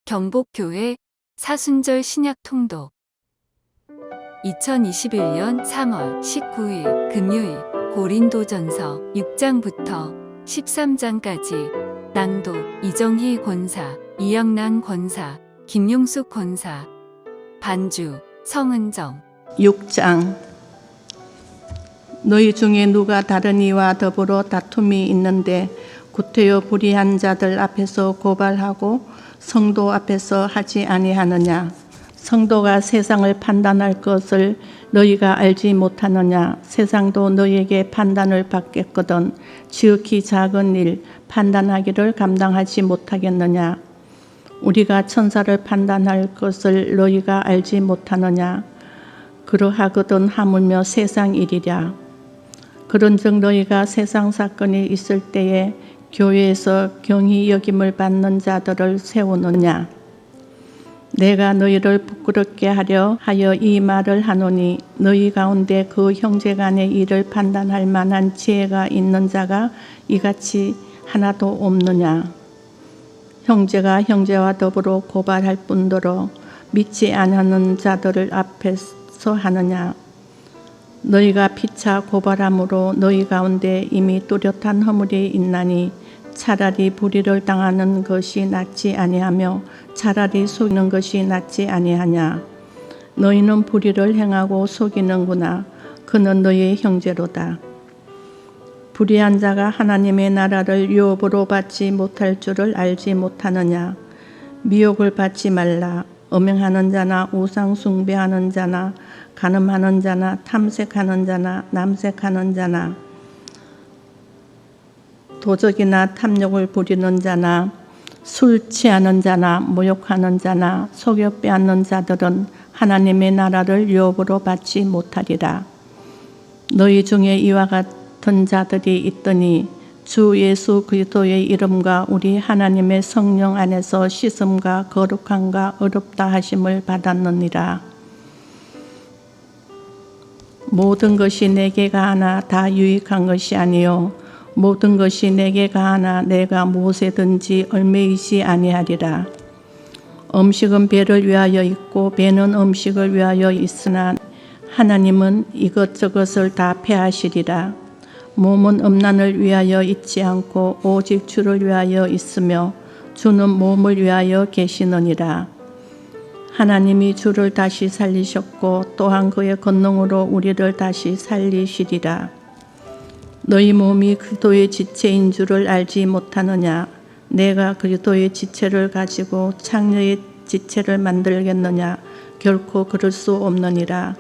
경복교회 사순절 신약 통독 2021년 3월 19일 금요일 고린도전서 6장부터 13장까지 낭독 이정희 권사, 이영란 권사, 김용숙 권사, 반주 성은정 6장. 너희 중에 누가 다른 이와 더불어 다툼이 있는데 구태여 불의한 자들 앞에서 고발하고 성도 앞에서 하지 아니하느냐? 성도가 세상을 판단할 것을 너희가 알지 못하느냐? 세상도 너희에게 판단을 받겠거든 지극히 작은 일 판단하기를 감당하지 못하겠느냐? 우리가 천사를 판단할 것을 너희가 알지 못하느냐? 그러하거든 하물며 세상 일이랴. 그런즉 너희가 세상 사건이 있을 때에 교회에서 경히 여김을 받는 자들을 세우느냐? 내가 너희를 부끄럽게 하려 하여 이 말을 하노니 너희 가운데 그 형제간의 일을 판단할 만한 지혜가 있는 자가 이같이 하나도 없느냐? 형제가 형제와 더불어 고발할 뿐더러 믿지 않는 자들을 앞에서 하느냐? 너희가 피차 고발함으로 너희 가운데 이미 뚜렷한 허물이 있나니 차라리 불의를 당하는 것이 낫지 아니하며 차라리 속이는 것이 낫지 아니하냐. 너희는 불의를 행하고 속이는구나. 그는 너희의 형제로다. 불의한 자가 하나님의 나라를 유업으로 받지 못할 줄을 알지 못하느냐. 미혹을 받지 말라. 음행하는 자나 우상 숭배하는 자나 간음하는 자나 탐색하는 자나 남색하는 자나 도적이나 탐욕을 부리는 자나 술 취하는 자나 모욕하는 자나 속여 빼앗는 자들은 하나님의 나라를 유업으로 받지 못하리라. 너희 중에 이와 같은 자들이 있더니 주 예수 그리스도의 이름과 우리 하나님의 성령 안에서 씻음과 거룩함과 의롭다 하심을 받았느니라. 모든 것이 내게 가하나 다 유익한 것이 아니요 모든 것이 내게 가하나 내가 무엇에든지 얽매이지 아니하리라. 음식은 배를 위하여 있고 배는 음식을 위하여 있으나 하나님은 이것저것을 다 폐하시리라. 몸은 음란을 위하여 있지 않고 오직 주를 위하여 있으며 주는 몸을 위하여 계시느니라. 하나님이 주를 다시 살리셨고 또한 그의 권능으로 우리를 다시 살리시리라. 너희 몸이 그리스도의 지체인 줄을 알지 못하느냐? 내가 그리스도의 지체를 가지고 창녀의 지체를 만들겠느냐? 결코 그럴 수 없느니라.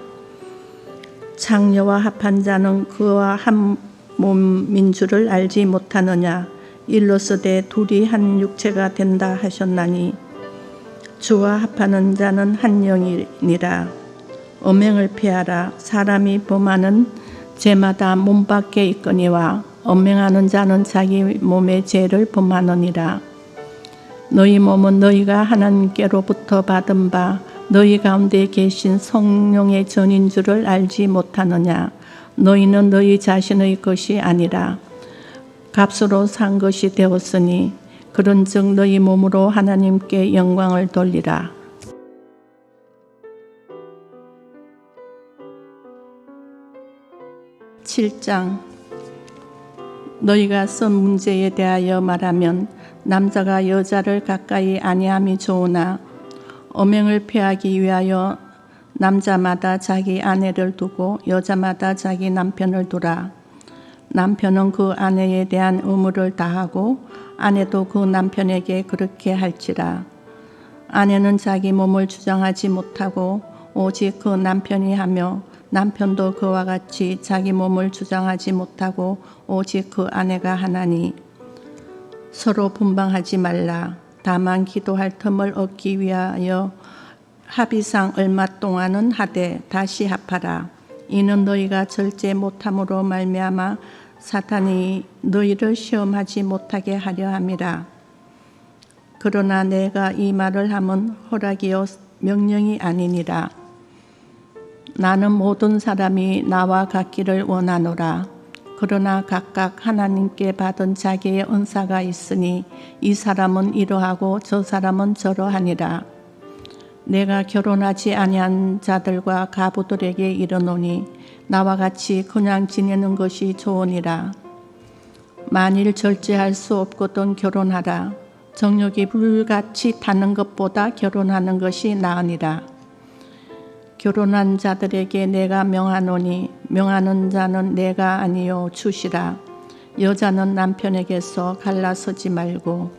창녀와 합한 자는 그와 한 몸인 줄을 알지 못하느냐? 일러스되 둘이 한 육체가 된다 하셨나니 주와 합하는 자는 한 영이니라. 음행을 피하라. 사람이 범하는 죄마다 몸 밖에 있거니와 음행하는 자는 자기 몸의 죄를 범하느니라. 너희 몸은 너희가 하나님께로부터 받은 바 너희 가운데 계신 성령의 전인 줄을 알지 못하느냐. 너희는 너희 자신의 것이 아니라 값으로 산 것이 되었으니 그런즉 너희 몸으로 하나님께 영광을 돌리라. (7장) 너희가 쓴 문제에 대하여 말하면 남자가 여자를 가까이 아니함이 좋으나 음행을 피하기 위하여 남자마다 자기 아내를 두고 여자마다 자기 남편을 두라. 남편은 그 아내에 대한 의무를 다하고 아내도 그 남편에게 그렇게 할지라. 아내는 자기 몸을 주장하지 못하고 오직 그 남편이 하며 남편도 그와 같이 자기 몸을 주장하지 못하고 오직 그 아내가 하나니 서로 분방하지 말라. 다만 기도할 틈을 얻기 위하여 합의상 얼마 동안은 하되 다시 합하라. 이는 너희가 절제 못함으로 말미암아 사탄이 너희를 시험하지 못하게 하려 함이라. 그러나 내가 이 말을 함은 허락이요 명령이 아니니라. 나는 모든 사람이 나와 같기를 원하노라. 그러나 각각 하나님께 받은 자기의 은사가 있으니 이 사람은 이러하고 저 사람은 저러하니라. 내가 결혼하지 아니한 자들과 가부들에게 이르노니 나와 같이 그냥 지내는 것이 좋으니라. 만일 절제할 수 없거든 결혼하라. 정욕이 불같이 타는 것보다 결혼하는 것이 나으니라. 결혼한 자들에게 내가 명하노니 명하는 자는 내가 아니요 주시라. 여자는 남편에게서 갈라서지 말고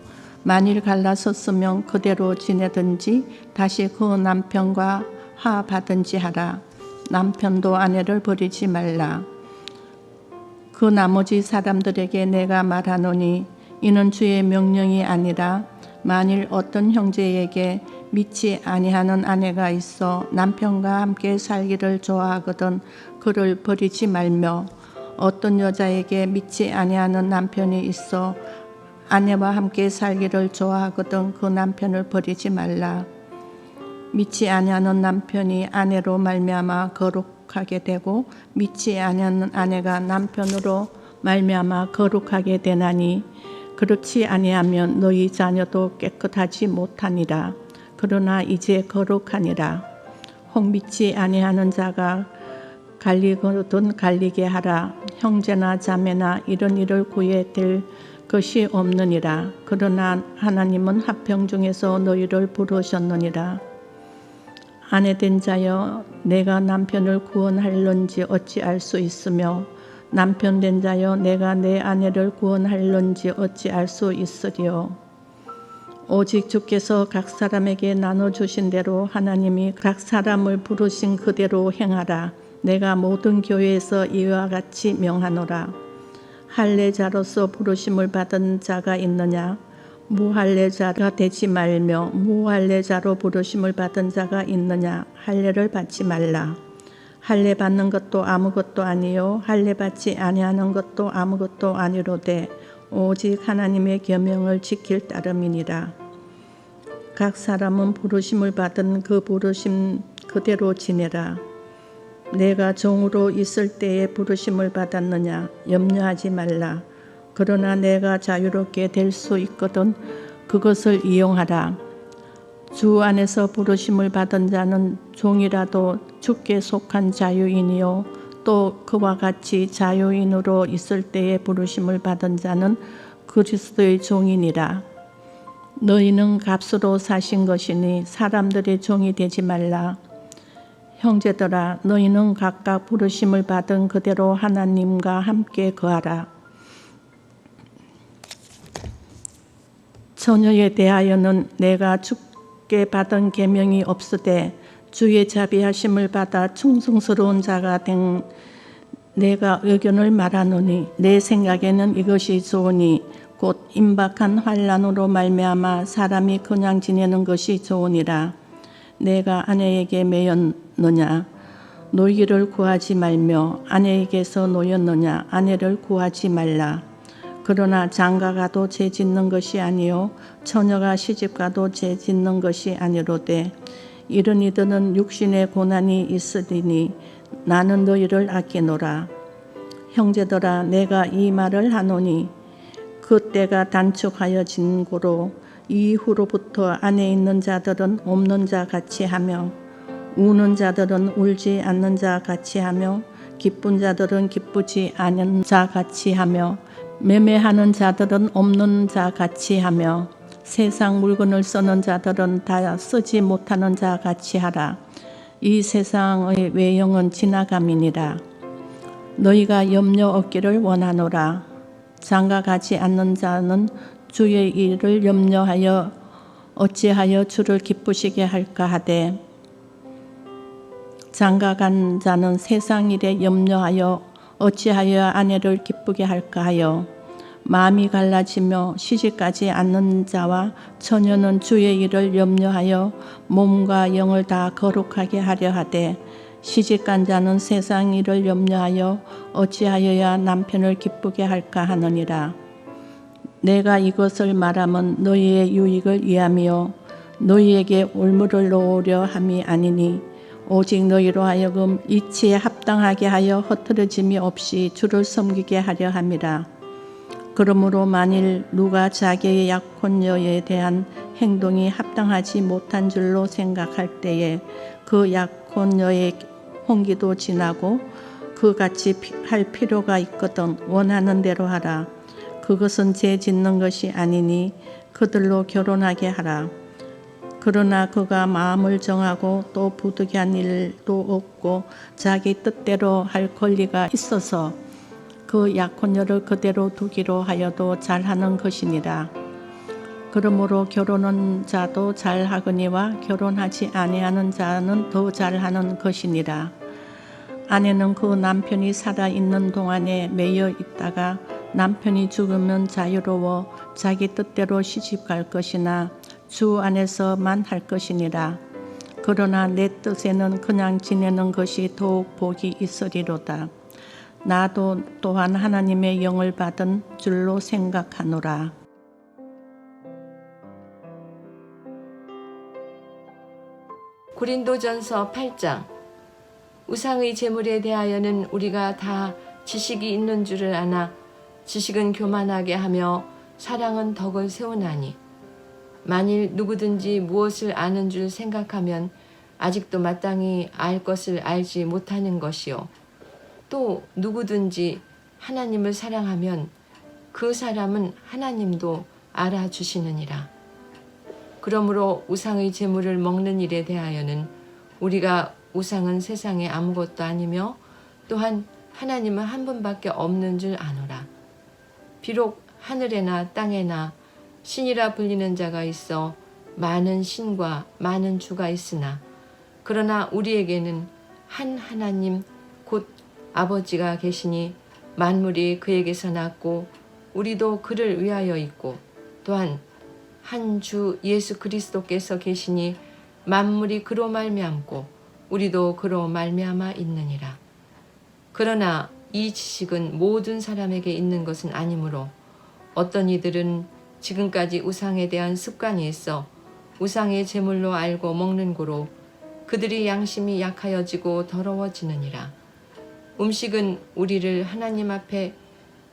만일 갈라섰으면 그대로 지내든지 다시 그 남편과 화합하든지 하라. 남편도 아내를 버리지 말라. 그 나머지 사람들에게 내가 말하노니 이는 주의 명령이 아니라 만일 어떤 형제에게 믿지 아니하는 아내가 있어 남편과 함께 살기를 좋아하거든 그를 버리지 말며 어떤 여자에게 믿지 아니하는 남편이 있어 아내와 함께 살기를 좋아하거든 그 남편을 버리지 말라. 믿지 아니하는 남편이 아내로 말미암아 거룩하게 되고 믿지 아니하는 아내가 남편으로 말미암아 거룩하게 되나니 그렇지 아니하면 너희 자녀도 깨끗하지 못하니라. 그러나 이제 거룩하니라. 혹 믿지 아니하는 자가 갈리거든 갈리게 하라. 형제나 자매나 이런 일을 구해 될 것이 없느니라. 그러나 하나님은 합평 중에서 너희를 부르셨느니라. 아내된 자여 내가 남편을 구원할런지 어찌 알 수 있으며 남편된 자여 내가 내 아내를 구원할런지 어찌 알 수 있으리요. 오직 주께서 각 사람에게 나눠주신 대로 하나님이 각 사람을 부르신 그대로 행하라. 내가 모든 교회에서 이와 같이 명하노라. 할례자로서 부르심을 받은 자가 있느냐? 무할례자가 되지 말며 무할례자로 부르심을 받은 자가 있느냐? 할례를 받지 말라. 할례 받는 것도 아무것도 아니요 할례 받지 아니하는 것도 아무것도 아니로되 오직 하나님의 계명을 지킬 따름이니라. 각 사람은 부르심을 받은 그 부르심 그대로 지내라. 내가 종으로 있을 때에 부르심을 받았느냐? 염려하지 말라. 그러나 내가 자유롭게 될 수 있거든 그것을 이용하라. 주 안에서 부르심을 받은 자는 종이라도 주께 속한 자유인이요 또 그와 같이 자유인으로 있을 때에 부르심을 받은 자는 그리스도의 종이니라. 너희는 값으로 사신 것이니 사람들의 종이 되지 말라. 형제들아 너희는 각각 부르심을 받은 그대로 하나님과 함께 거하라. 처녀에 대하여는 내가 주께 받은 계명이 없으되 주의 자비하심을 받아 충성스러운 자가 된 내가 의견을 말하노니 내 생각에는 이것이 좋으니 곧 임박한 환난으로 말미암아 사람이 그냥 지내는 것이 좋으니라. 내가 아내에게 매였느냐? 놀기를 구하지 말며 아내에게서 노였느냐? 아내를 구하지 말라. 그러나 장가가도 죄 짓는 것이 아니요 처녀가 시집가도 죄 짓는 것이 아니로되 이런 이들은 육신의 고난이 있으리니 나는 너희를 아끼노라. 형제들아 내가 이 말을 하노니 그 때가 단축하여진 고로 이후로부터 안에 있는 자들은 없는 자 같이 하며 우는 자들은 울지 않는 자 같이 하며 기쁜 자들은 기쁘지 않은 자 같이 하며 매매하는 자들은 없는 자 같이 하며 세상 물건을 쓰는 자들은 다 쓰지 못하는 자 같이 하라. 이 세상의 외형은 지나감이니라. 너희가 염려 없기를 원하노라. 장가가지 않는 자는 주의 일을 염려하여 어찌하여 주를 기쁘시게 할까 하되 장가간 자는 세상 일에 염려하여 어찌하여 아내를 기쁘게 할까 하여 마음이 갈라지며 시집가지 않는 자와 처녀는 주의 일을 염려하여 몸과 영을 다 거룩하게 하려 하되 시집간 자는 세상 일을 염려하여 어찌하여야 남편을 기쁘게 할까 하느니라. 내가 이것을 말함은 너희의 유익을 위함이요 너희에게 올무를 놓으려 함이 아니니 오직 너희로 하여금 이치에 합 합당하게 하여 허트러짐이 없이 주를 섬기게 하려 함이라. 그러므로 만일 누가 자기의 약혼녀에 대한 행동이 합당하지 못한 줄로 생각할 때에 그 약혼녀의 혼기도 지나고 그같이 할 필요가 있거든 원하는 대로 하라. 그것은 죄 짓는 것이 아니니 그들로 결혼하게 하라. 그러나 그가 마음을 정하고 또 부득이한 일도 없고 자기 뜻대로 할 권리가 있어서 그 약혼녀를 그대로 두기로 하여도 잘하는 것이니라. 그러므로 결혼한 자도 잘하거니와 결혼하지 아니하는 자는 더 잘하는 것이니라. 아내는 그 남편이 살아있는 동안에 매여 있다가 남편이 죽으면 자유로워 자기 뜻대로 시집갈 것이나 주 안에서만 할 것이니라. 그러나 내 뜻에는 그냥 지내는 것이 더욱 복이 있으리로다. 나도 또한 하나님의 영을 받은 줄로 생각하노라. 고린도전서 8장. 우상의 제물에 대하여는 우리가 다 지식이 있는 줄을 아나 지식은 교만하게 하며 사랑은 덕을 세우나니 만일 누구든지 무엇을 아는 줄 생각하면 아직도 마땅히 알 것을 알지 못하는 것이요. 또 누구든지 하나님을 사랑하면 그 사람은 하나님도 알아주시느니라. 그러므로 우상의 제물을 먹는 일에 대하여는 우리가 우상은 세상에 아무것도 아니며 또한 하나님은 한 분밖에 없는 줄 아노라. 비록 하늘에나 땅에나 신이라 불리는 자가 있어 많은 신과 많은 주가 있으나 그러나 우리에게는 한 하나님 곧 아버지가 계시니 만물이 그에게서 났고 우리도 그를 위하여 있고 또한 한 주 예수 그리스도께서 계시니 만물이 그로 말미암고 우리도 그로 말미암아 있느니라. 그러나 이 지식은 모든 사람에게 있는 것은 아니므로 어떤 이들은 지금까지 우상에 대한 습관이 있어 우상의 제물로 알고 먹는 고로 그들이 양심이 약하여지고 더러워지느니라. 음식은 우리를 하나님 앞에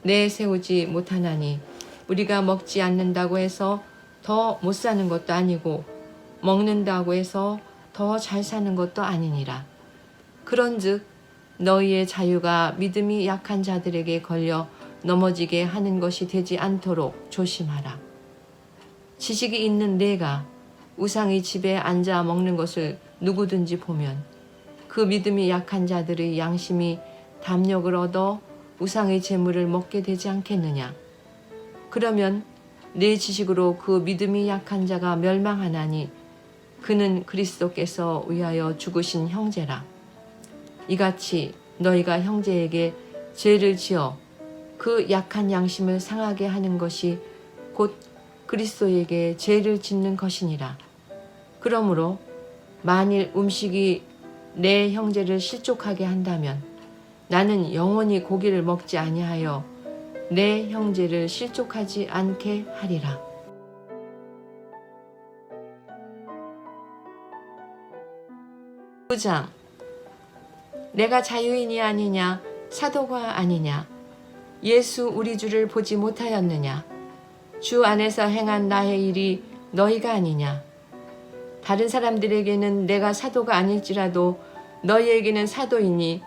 내세우지 못하나니 우리가 먹지 않는다고 해서 더 못 사는 것도 아니고 먹는다고 해서 더 잘 사는 것도 아니니라. 그런즉 너희의 자유가 믿음이 약한 자들에게 걸려 넘어지게 하는 것이 되지 않도록 조심하라. 지식이 있는 내가 우상의 집에 앉아 먹는 것을 누구든지 보면 그 믿음이 약한 자들의 양심이 담력을 얻어 우상의 제물을 먹게 되지 않겠느냐. 그러면 내 지식으로 그 믿음이 약한 자가 멸망하나니 그는 그리스도께서 위하여 죽으신 형제라. 이같이 너희가 형제에게 죄를 지어 그 약한 양심을 상하게 하는 것이 곧 그리스도에게 죄를 짓는 것이니라. 그러므로 만일 음식이 내 형제를 실족하게 한다면 나는 영원히 고기를 먹지 아니하여 내 형제를 실족하지 않게 하리라. 장. 내가 자유인이 아니냐 사도가 아니냐 예수 우리 주를 보지 못하였느냐 주 안에서 행한 나의 일이 너희가 아니냐. 다른 사람들에게는 내가 사도가 아닐지라도 너희에게는 사도이니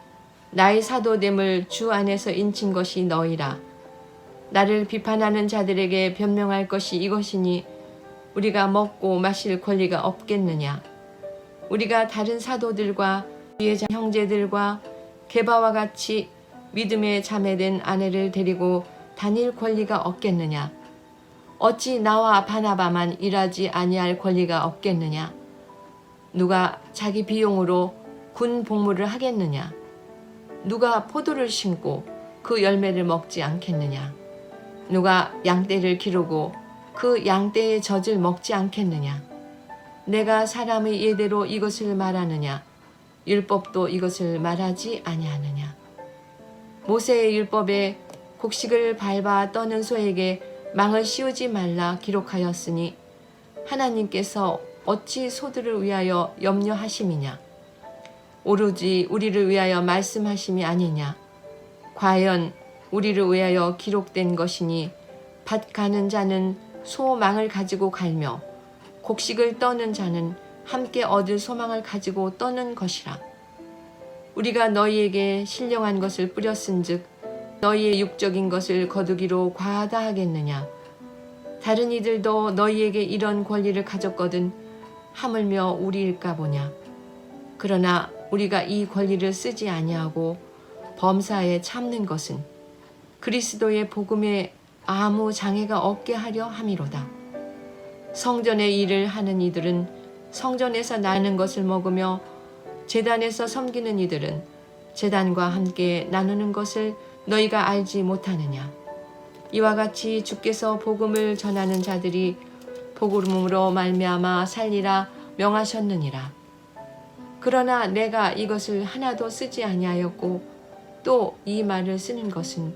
나의 사도됨을 주 안에서 인친 것이 너희라. 나를 비판하는 자들에게 변명할 것이 이것이니 우리가 먹고 마실 권리가 없겠느냐. 우리가 다른 사도들과 우리의 형제들과 게바와 같이 믿음에 자매된 아내를 데리고 다닐 권리가 없겠느냐. 어찌 나와 바나바만 일하지 아니할 권리가 없겠느냐. 누가 자기 비용으로 군 복무를 하겠느냐. 누가 포도를 심고 그 열매를 먹지 않겠느냐. 누가 양떼를 기르고 그 양떼의 젖을 먹지 않겠느냐. 내가 사람의 예대로 이것을 말하느냐. 율법도 이것을 말하지 아니하느냐. 모세의 율법에 곡식을 밟아 떠는 소에게 망을 씌우지 말라 기록하였으니 하나님께서 어찌 소들을 위하여 염려하심이냐. 오로지 우리를 위하여 말씀하심이 아니냐. 과연 우리를 위하여 기록된 것이니 밭 가는 자는 소망을 가지고 갈며 곡식을 떠는 자는 함께 얻을 소망을 가지고 떠는 것이라. 우리가 너희에게 신령한 것을 뿌렸은즉 너희의 육적인 것을 거두기로 과하다 하겠느냐. 다른 이들도 너희에게 이런 권리를 가졌거든 하물며 우리일까 보냐. 그러나 우리가 이 권리를 쓰지 아니하고 범사에 참는 것은 그리스도의 복음에 아무 장애가 없게 하려 함이로다. 성전의 일을 하는 이들은 성전에서 나는 것을 먹으며 제단에서 섬기는 이들은 제단과 함께 나누는 것을 너희가 알지 못하느냐. 이와 같이 주께서 복음을 전하는 자들이 복음으로 말미암아 살리라 명하셨느니라. 그러나 내가 이것을 하나도 쓰지 아니하였고 또 이 말을 쓰는 것은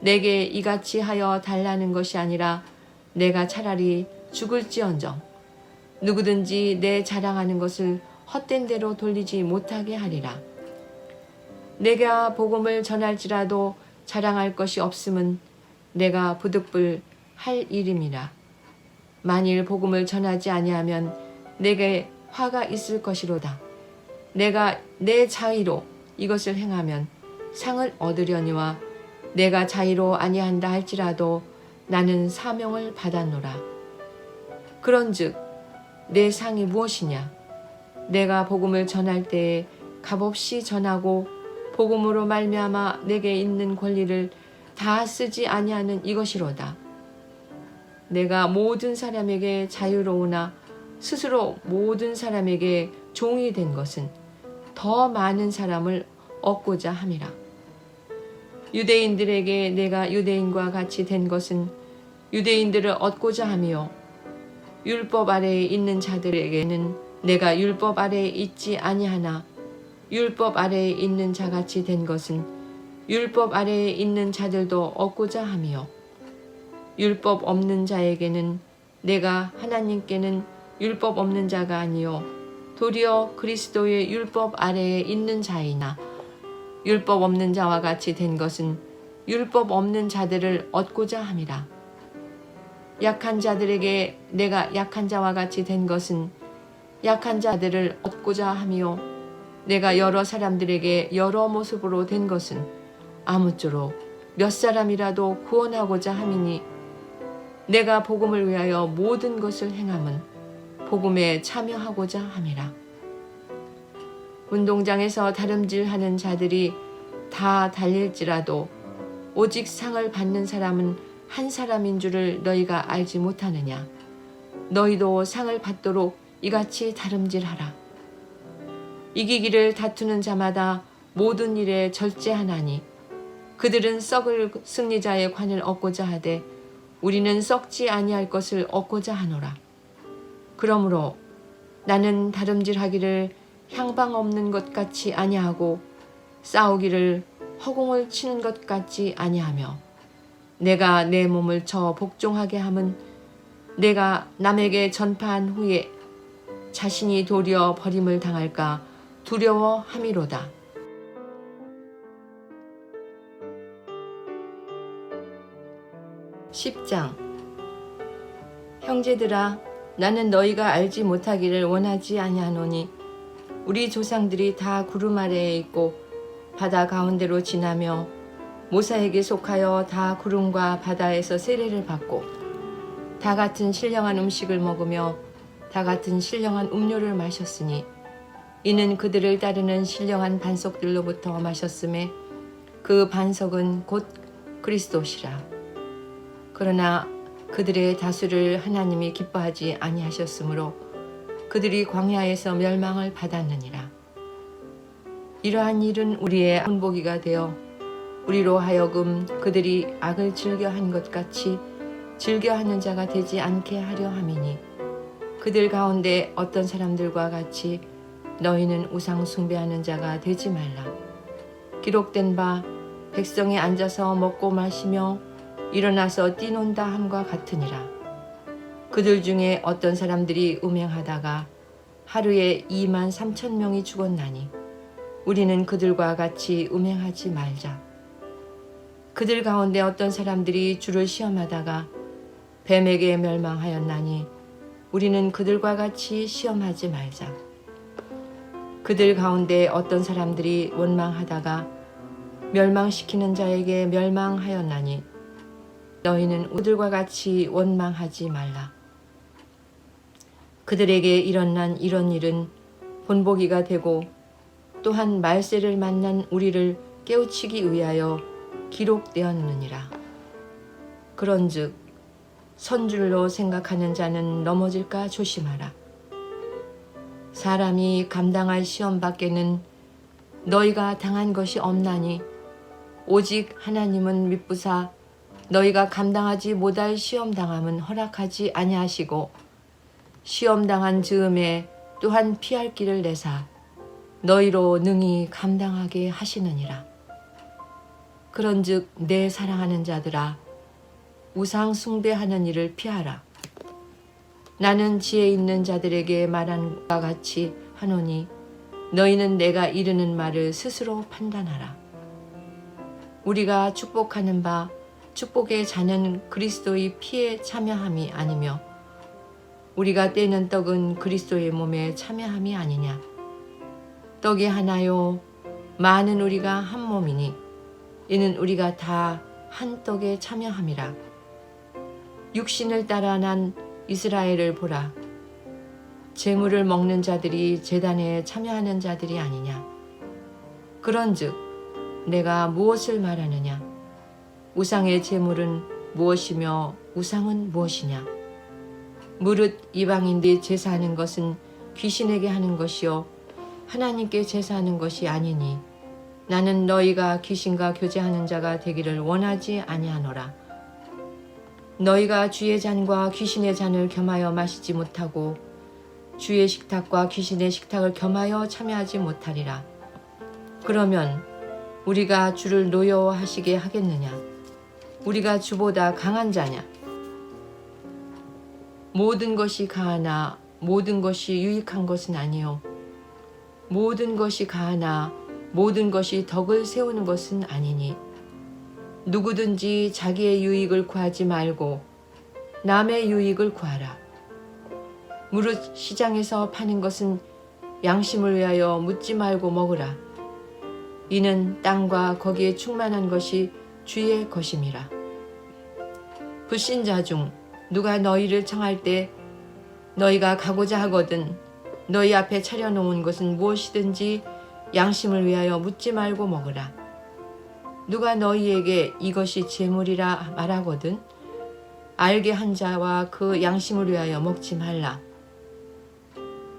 내게 이같이 하여 달라는 것이 아니라 내가 차라리 죽을지언정 누구든지 내 자랑하는 것을 헛된 대로 돌리지 못하게 하리라. 내가 복음을 전할지라도 자랑할 것이 없음은 내가 부득불 할 일임이라. 만일 복음을 전하지 아니하면 내게 화가 있을 것이로다. 내가 내 자의로 이것을 행하면 상을 얻으려니와 내가 자의로 아니한다 할지라도 나는 사명을 받았노라. 그런즉 내 상이 무엇이냐? 내가 복음을 전할 때에 값없이 전하고 복음으로 말미암아 내게 있는 권리를 다 쓰지 아니하는 이것이로다. 내가 모든 사람에게 자유로우나 스스로 모든 사람에게 종이 된 것은 더 많은 사람을 얻고자 함이라. 유대인들에게 내가 유대인과 같이 된 것은 유대인들을 얻고자 함이요 율법 아래에 있는 자들에게는 내가 율법 아래에 있지 아니하나 율법 아래에 있는 자같이 된 것은 율법 아래에 있는 자들도 얻고자 함이요 율법 없는 자에게는 내가 하나님께는 율법 없는 자가 아니요 도리어 그리스도의 율법 아래에 있는 자이나 율법 없는 자와 같이 된 것은 율법 없는 자들을 얻고자 함이라. 약한 자들에게 내가 약한 자와 같이 된 것은 약한 자들을 얻고자 함이요 내가 여러 사람들에게 여러 모습으로 된 것은 아무쪼록 몇 사람이라도 구원하고자 함이니 내가 복음을 위하여 모든 것을 행함은 복음에 참여하고자 함이라. 운동장에서 다름질하는 자들이 다 달릴지라도 오직 상을 받는 사람은 한 사람인 줄을 너희가 알지 못하느냐. 너희도 상을 받도록 이같이 다름질하라. 이기기를 다투는 자마다 모든 일에 절제하나니 그들은 썩을 승리자의 관을 얻고자 하되 우리는 썩지 아니할 것을 얻고자 하노라. 그러므로 나는 다름질하기를 향방 없는 것 같이 아니하고 싸우기를 허공을 치는 것 같지 아니하며 내가 내 몸을 쳐 복종하게 함은 내가 남에게 전파한 후에 자신이 도리어 버림을 당할까 두려워함이로다. (10장) 형제들아 나는 너희가 알지 못하기를 원하지 아니하노니 우리 조상들이 다 구름 아래에 있고 바다 가운데로 지나며 모사에게 속하여 다 구름과 바다에서 세례를 받고 다 같은 신령한 음식을 먹으며 다 같은 신령한 음료를 마셨으니 이는 그들을 따르는 신령한 반석들로부터 마셨음에 그 반석은 곧 그리스도시라. 그러나 그들의 다수를 하나님이 기뻐하지 아니하셨으므로 그들이 광야에서 멸망을 받았느니라. 이러한 일은 우리의 본보기가 되어 우리로 하여금 그들이 악을 즐겨한 것 같이 즐겨하는 자가 되지 않게 하려 함이니 그들 가운데 어떤 사람들과 같이 너희는 우상 숭배하는 자가 되지 말라. 기록된 바 백성이 앉아서 먹고 마시며 일어나서 뛰논다 함과 같으니라. 그들 중에 어떤 사람들이 음행하다가 하루에 23,000명이 죽었나니 우리는 그들과 같이 음행하지 말자. 그들 가운데 어떤 사람들이 주를 시험하다가 뱀에게 멸망하였나니 우리는 그들과 같이 시험하지 말자. 그들 가운데 어떤 사람들이 원망하다가 멸망시키는 자에게 멸망하였나니 너희는 그들과 같이 원망하지 말라. 그들에게 일어난 이런 일은 본보기가 되고 또한 말세를 만난 우리를 깨우치기 위하여 기록되었느니라. 그런즉 선줄로 생각하는 자는 넘어질까 조심하라. 사람이 감당할 시험 밖에는 너희가 당한 것이 없나니 오직 하나님은 미쁘사 너희가 감당하지 못할 시험 당함은 허락하지 아니하시고 시험 당한 즈음에 또한 피할 길을 내사 너희로 능히 감당하게 하시느니라. 그런즉 내 사랑하는 자들아 우상 숭배하는 일을 피하라. 나는 지혜 있는 자들에게 말한 바 같이 하노니 너희는 내가 이르는 말을 스스로 판단하라. 우리가 축복하는 바 축복의 자는 그리스도의 피에 참여함이 아니며 우리가 떼는 떡은 그리스도의 몸에 참여함이 아니냐. 떡이 하나요 많은 우리가 한 몸이니 이는 우리가 다 한 떡에 참여함이라. 육신을 따라 난 이스라엘을 보라. 제물을 먹는 자들이 제단에 참여하는 자들이 아니냐. 그런즉 내가 무엇을 말하느냐. 우상의 제물은 무엇이며 우상은 무엇이냐. 무릇 이방인들이 제사하는 것은 귀신에게 하는 것이요 하나님께 제사하는 것이 아니니 나는 너희가 귀신과 교제하는 자가 되기를 원하지 아니하노라. 너희가 주의 잔과 귀신의 잔을 겸하여 마시지 못하고 주의 식탁과 귀신의 식탁을 겸하여 참여하지 못하리라. 그러면 우리가 주를 노여워하시게 하겠느냐. 우리가 주보다 강한 자냐. 모든 것이 가하나 모든 것이 유익한 것은 아니요 모든 것이 가하나 모든 것이 덕을 세우는 것은 아니니 누구든지 자기의 유익을 구하지 말고 남의 유익을 구하라. 무릇 시장에서 파는 것은 양심을 위하여 묻지 말고 먹으라. 이는 땅과 거기에 충만한 것이 주의 것임이라. 불신자 중 누가 너희를 청할 때 너희가 가고자 하거든 너희 앞에 차려놓은 것은 무엇이든지 양심을 위하여 묻지 말고 먹으라. 누가 너희에게 이것이 제물이라 말하거든 알게 한 자와 그 양심을 위하여 먹지 말라.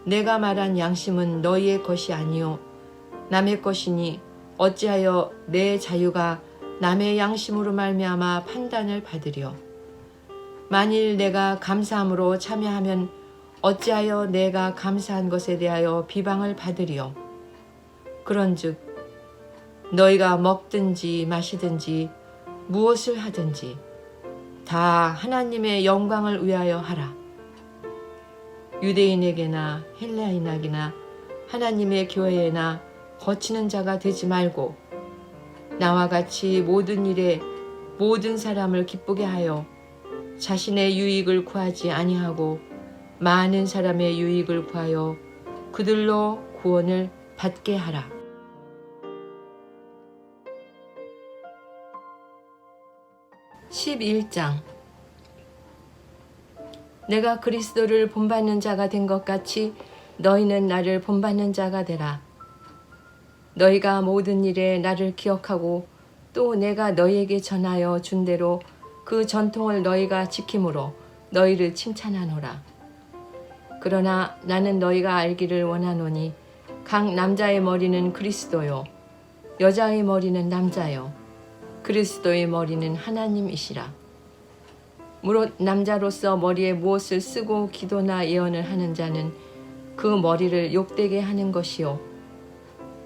내가 말한 양심은 너희의 것이 아니요 남의 것이니 어찌하여 내 자유가 남의 양심으로 말미암아 판단을 받으려. 만일 내가 감사함으로 참여하면 어찌하여 내가 감사한 것에 대하여 비방을 받으리요. 그런즉 너희가 먹든지 마시든지 무엇을 하든지 다 하나님의 영광을 위하여 하라. 유대인에게나 헬라인에게나 하나님의 교회에나 거치는 자가 되지 말고 나와 같이 모든 일에 모든 사람을 기쁘게 하여 자신의 유익을 구하지 아니하고 많은 사람의 유익을 구하여 그들로 구원을 받게 하라. (11장) 내가 그리스도를 본받는 자가 된 것 같이 너희는 나를 본받는 자가 되라. 너희가 모든 일에 나를 기억하고 또 내가 너희에게 전하여 준 대로 그 전통을 너희가 지킴으로 너희를 칭찬하노라. 그러나 나는 너희가 알기를 원하노니 각 남자의 머리는 그리스도요 여자의 머리는 남자요 그리스도의 머리는 하나님이시라. 무릇 남자로서 머리에 무엇을 쓰고 기도나 예언을 하는 자는 그 머리를 욕되게 하는 것이요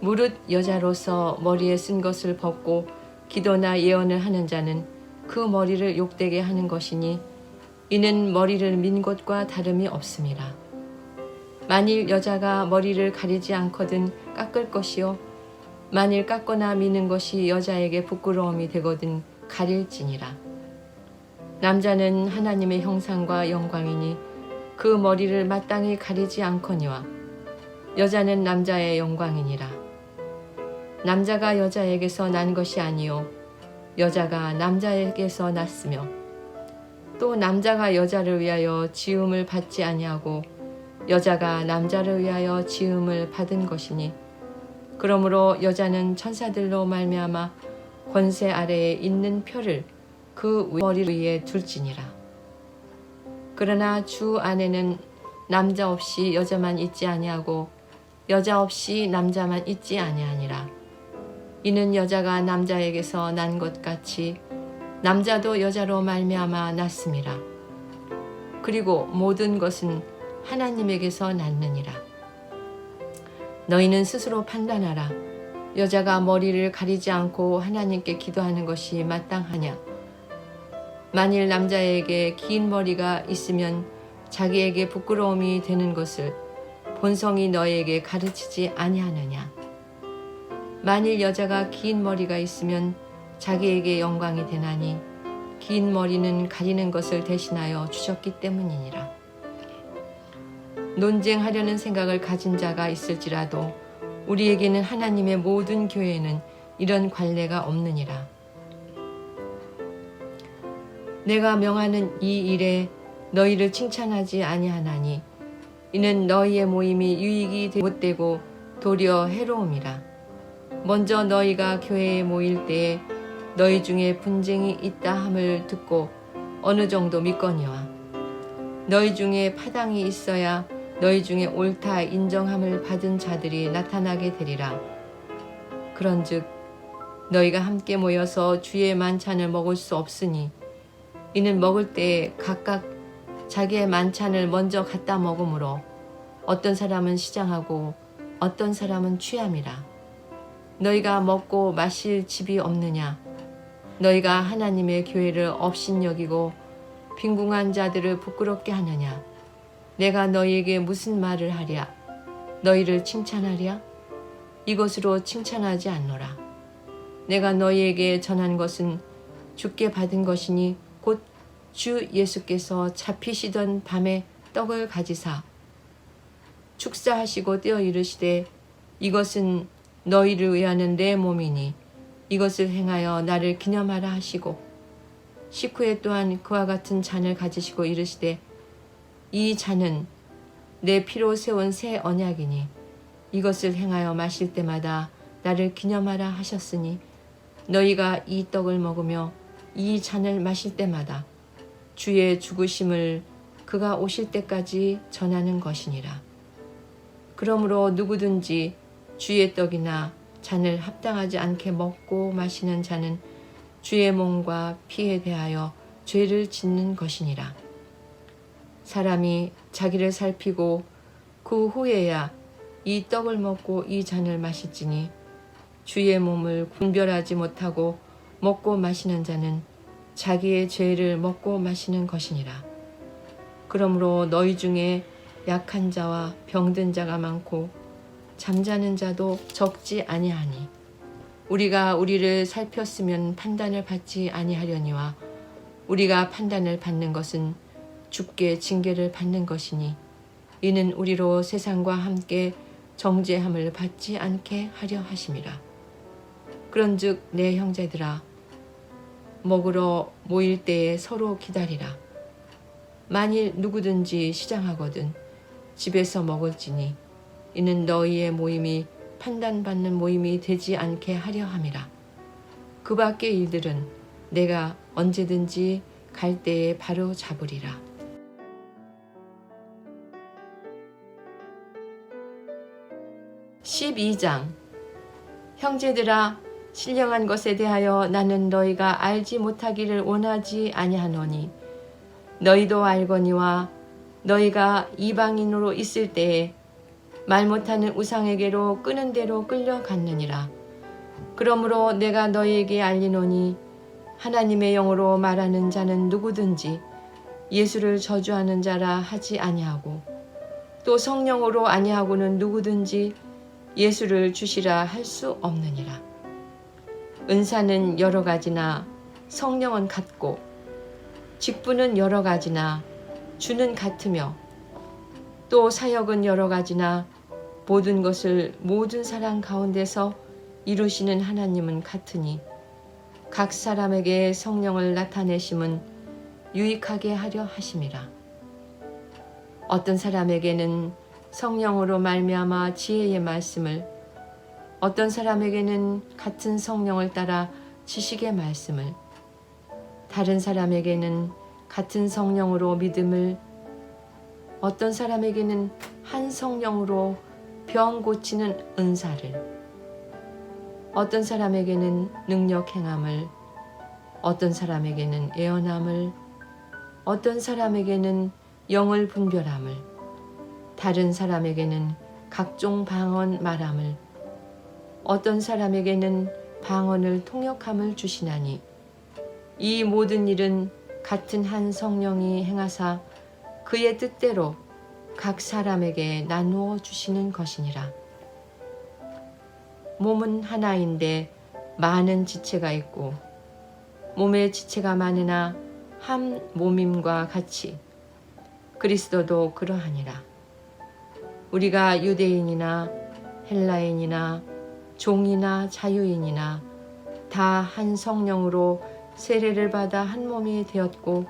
무릇 여자로서 머리에 쓴 것을 벗고 기도나 예언을 하는 자는 그 머리를 욕되게 하는 것이니 이는 머리를 민 것과 다름이 없음이라. 만일 여자가 머리를 가리지 않거든 깎을 것이요 만일 깎거나 미는 것이 여자에게 부끄러움이 되거든 가릴지니라. 남자는 하나님의 형상과 영광이니 그 머리를 마땅히 가리지 않거니와 여자는 남자의 영광이니라. 남자가 여자에게서 난 것이 아니요 여자가 남자에게서 났으며 또 남자가 여자를 위하여 지음을 받지 아니하고 여자가 남자를 위하여 지음을 받은 것이니 그러므로 여자는 천사들로 말미암아 권세 아래에 있는 표를 그 머리 위에 둘지니라. 그러나 주 안에는 남자 없이 여자만 있지 아니하고 여자 없이 남자만 있지 아니하니라. 이는 여자가 남자에게서 난 것 같이 남자도 여자로 말미암아 났음이라. 그리고 모든 것은 하나님에게서 났느니라. 너희는 스스로 판단하라. 여자가 머리를 가리지 않고 하나님께 기도하는 것이 마땅하냐? 만일 남자에게 긴 머리가 있으면 자기에게 부끄러움이 되는 것을 본성이 너희에게 가르치지 아니하느냐? 만일 여자가 긴 머리가 있으면 자기에게 영광이 되나니 긴 머리는 가리는 것을 대신하여 주셨기 때문이니라. 논쟁하려는 생각을 가진 자가 있을지라도 우리에게는 하나님의 모든 교회에는 이런 관례가 없느니라. 내가 명하는 이 일에 너희를 칭찬하지 아니하나니 이는 너희의 모임이 유익이 못되고 도리어 해로움이라. 먼저 너희가 교회에 모일 때에 너희 중에 분쟁이 있다 함을 듣고 어느 정도 믿거니와 너희 중에 파당이 있어야 너희 중에 옳다 인정함을 받은 자들이 나타나게 되리라. 그런즉 너희가 함께 모여서 주의 만찬을 먹을 수 없으니 이는 먹을 때에 각각 자기의 만찬을 먼저 갖다 먹으므로 어떤 사람은 시장하고 어떤 사람은 취함이라. 너희가 먹고 마실 집이 없느냐? 너희가 하나님의 교회를 업신여기고 빈궁한 자들을 부끄럽게 하느냐? 내가 너희에게 무슨 말을 하랴? 너희를 칭찬하랴? 이것으로 칭찬하지 않노라. 내가 너희에게 전한 것은 주께 받은 것이니 곧 주 예수께서 잡히시던 밤에 떡을 가지사 축사하시고 떼어 이르시되 이것은 너희를 위하는 내 몸이니 이것을 행하여 나를 기념하라 하시고 식후에 또한 그와 같은 잔을 가지시고 이르시되 이 잔은 내 피로 세운 새 언약이니 이것을 행하여 마실 때마다 나를 기념하라 하셨으니 너희가 이 떡을 먹으며 이 잔을 마실 때마다 주의 죽으심을 그가 오실 때까지 전하는 것이니라. 그러므로 누구든지 주의 떡이나 잔을 합당하지 않게 먹고 마시는 자는 주의 몸과 피에 대하여 죄를 짓는 것이니라. 사람이 자기를 살피고 그 후에야 이 떡을 먹고 이 잔을 마실지니 주의 몸을 분별하지 못하고 먹고 마시는 자는 자기의 죄를 먹고 마시는 것이니라. 그러므로 너희 중에 약한 자와 병든 자가 많고 잠자는 자도 적지 아니하니 우리가 우리를 살폈으면 판단을 받지 아니하려니와 우리가 판단을 받는 것은 주께 징계를 받는 것이니 이는 우리로 세상과 함께 정죄함을 받지 않게 하려 하심이라. 그런즉 내 형제들아 먹으러 모일 때에 서로 기다리라. 만일 누구든지 시장하거든 집에서 먹을지니 이는 너희의 모임이 판단받는 모임이 되지 않게 하려 함이라. 그 밖의 일들은 내가 언제든지 갈 때에 바로 잡으리라. (12장) 형제들아 신령한 것에 대하여 나는 너희가 알지 못하기를 원하지 아니하노니 너희도 알거니와 너희가 이방인으로 있을 때에 말 못하는 우상에게로 끄는 대로 끌려갔느니라. 그러므로 내가 너희에게 알리노니 하나님의 영으로 말하는 자는 누구든지 예수를 저주하는 자라 하지 아니하고 또 성령으로 아니하고는 누구든지 예수를 주시라 할 수 없느니라. 은사는 여러 가지나 성령은 같고 직분은 여러 가지나 주는 같으며 또 사역은 여러 가지나 모든 것을 모든 사람 가운데서 이루시는 하나님은 같으니 각 사람에게 성령을 나타내심은 유익하게 하려 하심이라. 어떤 사람에게는 성령으로 말미암아 지혜의 말씀을, 어떤 사람에게는 같은 성령을 따라 지식의 말씀을, 다른 사람에게는 같은 성령으로 믿음을, 어떤 사람에게는 한 성령으로 병 고치는 은사를, 어떤 사람에게는 능력 행함을, 어떤 사람에게는 예언함을, 어떤 사람에게는 영을 분별함을, 다른 사람에게는 각종 방언 말함을, 어떤 사람에게는 방언을 통역함을 주시나니 이 모든 일은 같은 한 성령이 행하사 그의 뜻대로 각 사람에게 나누어 주시는 것이니라. 몸은 하나인데 많은 지체가 있고 몸의 지체가 많으나 한 몸임과 같이 그리스도도 그러하니라. 우리가 유대인이나 헬라인이나 종이나 자유인이나 다 한 성령으로 세례를 받아 한 몸이 되었고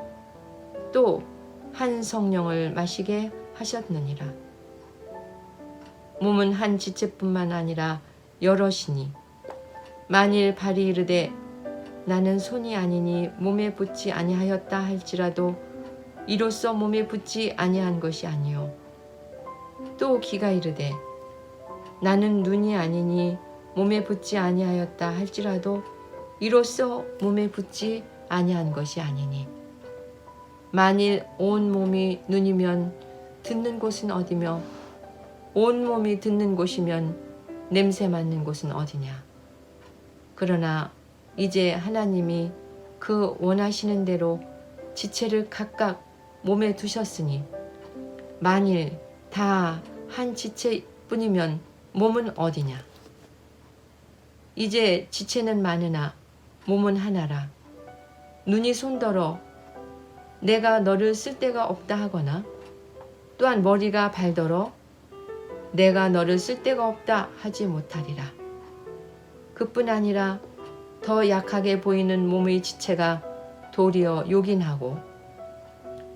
또 한 성령을 마시게 하셨느니라. 몸은 한 지체뿐만 아니라 여럿이니 만일 발이 이르되 나는 손이 아니니 몸에 붙지 아니하였다 할지라도 이로써 몸에 붙지 아니한 것이 아니요 또 귀가 이르되 나는 눈이 아니니 몸에 붙지 아니하였다 할지라도 이로써 몸에 붙지 아니한 것이 아니니 만일 온 몸이 눈이면 듣는 곳은 어디며 온 몸이 듣는 곳이면 냄새 맡는 곳은 어디냐. 그러나 이제 하나님이 그 원하시는 대로 지체를 각각 몸에 두셨으니 만일 다 한 지체뿐이면 몸은 어디냐. 이제 지체는 많으나 몸은 하나라. 눈이 손더러 내가 너를 쓸 데가 없다 하거나 또한 머리가 발더러 내가 너를 쓸 데가 없다 하지 못하리라. 그뿐 아니라 더 약하게 보이는 몸의 지체가 도리어 요긴하고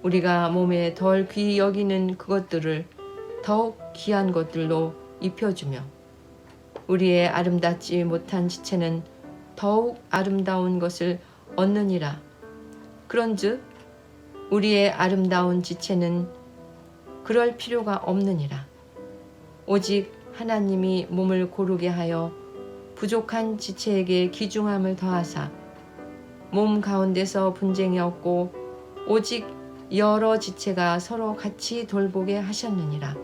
우리가 몸에 덜 귀히 여기는 그것들을 더욱 귀한 것들로 입혀주며 우리의 아름답지 못한 지체는 더욱 아름다운 것을 얻느니라. 그런즉 우리의 아름다운 지체는 그럴 필요가 없느니라. 오직 하나님이 몸을 고르게 하여 부족한 지체에게 귀중함을 더하사 몸 가운데서 분쟁이 없고 오직 여러 지체가 서로 같이 돌보게 하셨느니라.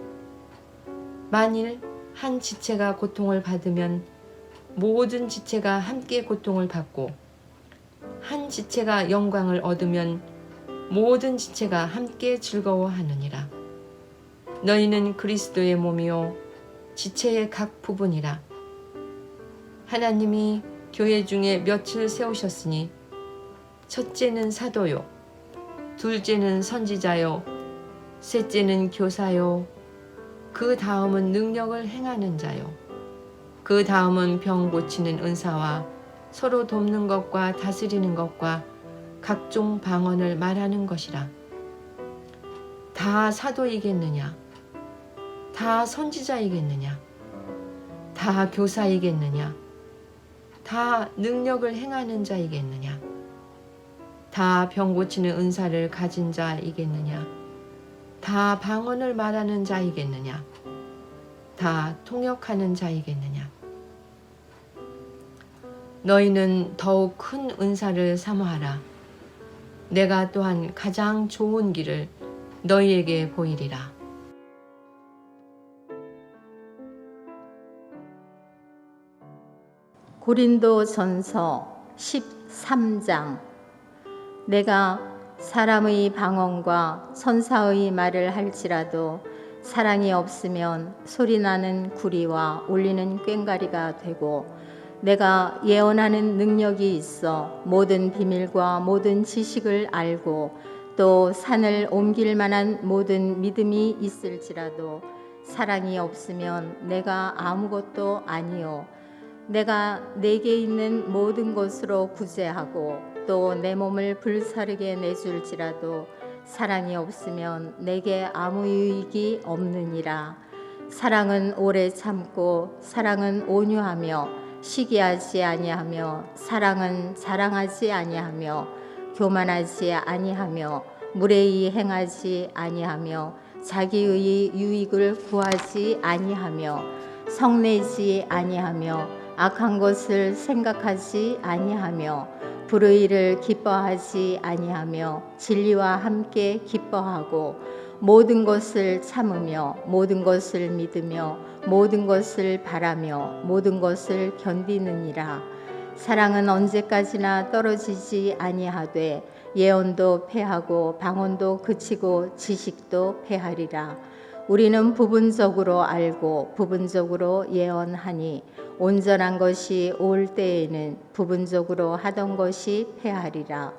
만일 한 지체가 고통을 받으면 모든 지체가 함께 고통을 받고 한 지체가 영광을 얻으면 모든 지체가 함께 즐거워하느니라. 너희는 그리스도의 몸이요 지체의 각 부분이라. 하나님이 교회 중에 몇을 세우셨으니 첫째는 사도요 둘째는 선지자요 셋째는 교사요 그 다음은 능력을 행하는 자요 그 다음은 병 고치는 은사와 서로 돕는 것과 다스리는 것과 각종 방언을 말하는 것이라. 다 사도이겠느냐? 다 선지자이겠느냐? 다 교사이겠느냐? 다 능력을 행하는 자이겠느냐? 다 병 고치는 은사를 가진 자이겠느냐? 다 방언을 말하는 자이겠느냐? 다 통역하는 자이겠느냐? 너희는 더욱 큰 은사를 사모하라. 내가 또한 가장 좋은 길을 너희에게 보이리라. 고린도전서 13장. 내가 사람의 방언과 선사의 말을 할지라도 사랑이 없으면 소리나는 구리와 울리는 꽹과리가 되고 내가 예언하는 능력이 있어 모든 비밀과 모든 지식을 알고 또 산을 옮길 만한 모든 믿음이 있을지라도 사랑이 없으면 내가 아무것도 아니요 내가 내게 있는 모든 것으로 구제하고 또 내 몸을 불사르게 내줄지라도 사랑이 없으면 내게 아무 유익이 없느니라. 사랑은 오래 참고 사랑은 온유하며 시기하지 아니하며 사랑은 자랑하지 아니하며 교만하지 아니하며 무례히 행하지 아니하며 자기의 유익을 구하지 아니하며 성내지 아니하며 악한 것을 생각하지 아니하며 불의를 기뻐하지 아니하며 진리와 함께 기뻐하고 모든 것을 참으며 모든 것을 믿으며 모든 것을 바라며 모든 것을 견디느니라. 사랑은 언제까지나 떨어지지 아니하되 예언도 패하고 방언도 그치고 지식도 패하리라. 우리는 부분적으로 알고 부분적으로 예언하니 온전한 것이 올 때에는 부분적으로 하던 것이 패하리라.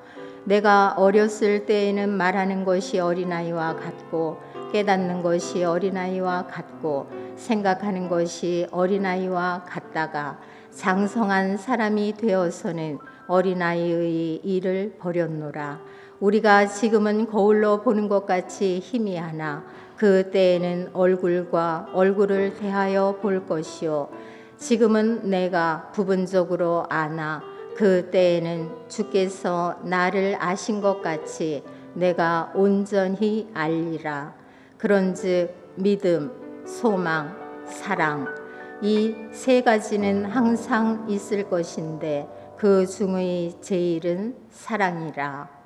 내가 어렸을 때에는 말하는 것이 어린아이와 같고 깨닫는 것이 어린아이와 같고 생각하는 것이 어린아이와 같다가 장성한 사람이 되어서는 어린아이의 일을 버렸노라. 우리가 지금은 거울로 보는 것 같이 희미하나 그 때에는 얼굴과 얼굴을 대하여 볼 것이요 지금은 내가 부분적으로 아나 그 때에는 주께서 나를 아신 것 같이 내가 온전히 알리라. 그런즉 믿음, 소망, 사랑 이 세 가지는 항상 있을 것인데 그 중의 제일은 사랑이라.